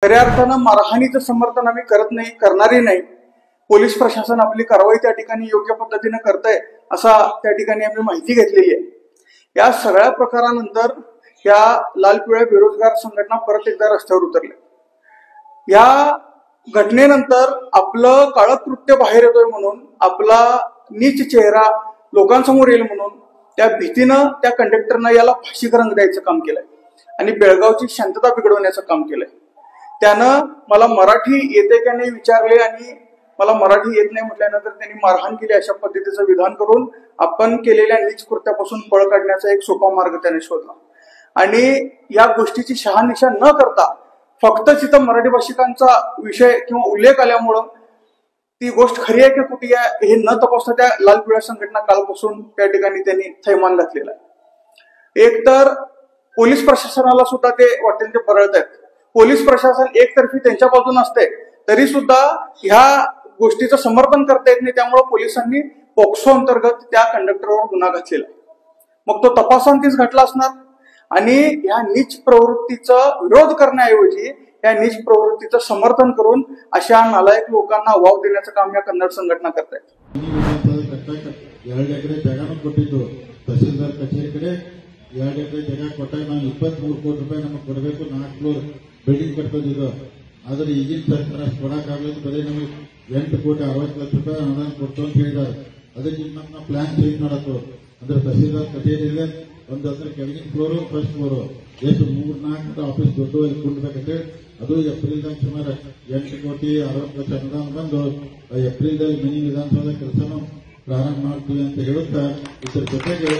खऱ्या अर्थानं मारहाणीचं समर्थन आम्ही करत नाही, करणारही नाही। पोलीस प्रशासन आपली कारवाई त्या ठिकाणी योग्य पद्धतीने करतंय असा त्या ठिकाणी आम्ही माहिती घेतलेली आहे। या सगळ्या प्रकारानंतर या लाल पिवळ्या बेरोजगार संघटना परत एकदा रस्त्यावर उतरल्या। या घटनेनंतर आपलं काळं कृत्य बाहेर येतोय म्हणून, आपला नीच चेहरा लोकांसमोर येईल म्हणून त्या भीतीनं त्या कंडक्टरनं याला फाशीचा रंग द्यायचं काम केलंय आणि बेळगावची शांतता बिघडवण्याचं काम केलंय। त्यानं मला मराठी येते का नाही विचारले आणि मला मराठी येत नाही म्हटल्यानंतर त्यांनी मारहाण केली अशा पद्धतीचं विधान करून आपण केलेल्या नीच कृत्यापासून पळ काढण्याचा एक सोपा मार्ग त्याने शोधला आणि या गोष्टीची शहानिशा न करता फक्त तिथं मराठी भाषिकांचा विषय किंवा उल्लेख आल्यामुळं ती गोष्ट खरी आहे की कुठे आहे हे न तपासता त्या लाल पिवळ्या संघटना कालपासून त्या ठिकाणी त्यांनी थैमान घातलेला आहे। एक तर पोलीस प्रशासनाला सुद्धा ते वाटेल ते परळत आहेत। पोलीस प्रशासन एकतर्फी त्यांच्या बाजून असते तरी सुद्धा ह्या गोष्टीचं समर्थन करता येत नाही, त्यामुळे पोलिसांनी पोक्सो अंतर्गत त्या कंडक्टरवर गुन्हा घातलेला आहे। मग तो तपासांतीच घटला असणार आणि ह्या नीच प्रवृत्तीचा विरोध करण्याऐवजी या नीच प्रवृत्तीचं समर्थन करून अशा नालायक लोकांना वाव देण्याचं काम या कन्नड संघटना करत आहेत। तहसीलदार कचेरी कಡೆ 2 ಎಕರೆ ಜಾಗ ಕೊಟ್ಟಾಗ ನಾವು 23 ಕೋಟಿ ರೂಪಾಯಿ ನಮಗೆ ಕೊಡಬೇಕು, 4 ಫ್ಲೋರ್ ಬಿಲ್ಡಿಂಗ್ ಕಟ್ಟೋದಿದ್ದು। ಆದರೆ ಈಗಿನ ಸರ್ಕಾರ ಕೊಡಕ್ಕಾಗಲಿಲ್ಲ, ಬರೀ ನಮಗೆ 8 ಕೋಟಿ 60 ಲಕ್ಷ ರೂಪಾಯಿ ಅನುದಾನ ಕೊಟ್ಟು ಅಂತ ಹೇಳಿದ್ದಾರೆ। ಅದಕ್ಕೆ ನಮ್ಮ ಪ್ಲಾನ್ ಚೇಂಜ್ ಮಾಡಬೇಕು ಅಂದ್ರೆ ತಹಸೀಲ್ದಾರ್ ಕಚೇರಿಯಲ್ಲಿ ಒಂದು ಅದ್ರ ಕೆಳಗಿನ ಫ್ಲೋರು ಫಸ್ಟ್ ಫ್ಲೋರು ಎಷ್ಟು 3-4 ಆಫೀಸ್ ದೊಡ್ಡ ಕೊಡ್ಬೇಕಂತೆ। ಅದು ಏಪ್ರಿಲ್ದಾಗ ಸುಮಾರು 8 ಕೋಟಿ 60 ಲಕ್ಷ ಅನುದಾನ ಬಂದು ಏಪ್ರಿಲ್ದಲ್ಲಿ ಮಿನಿ ವಿಧಾನಸೌಧ ಕೆಲಸನೂ ಪ್ರಾರಂಭ ಮಾಡ್ತೀವಿ ಅಂತ ಹೇಳುತ್ತಾ ಇದರ ಜೊತೆಗೆ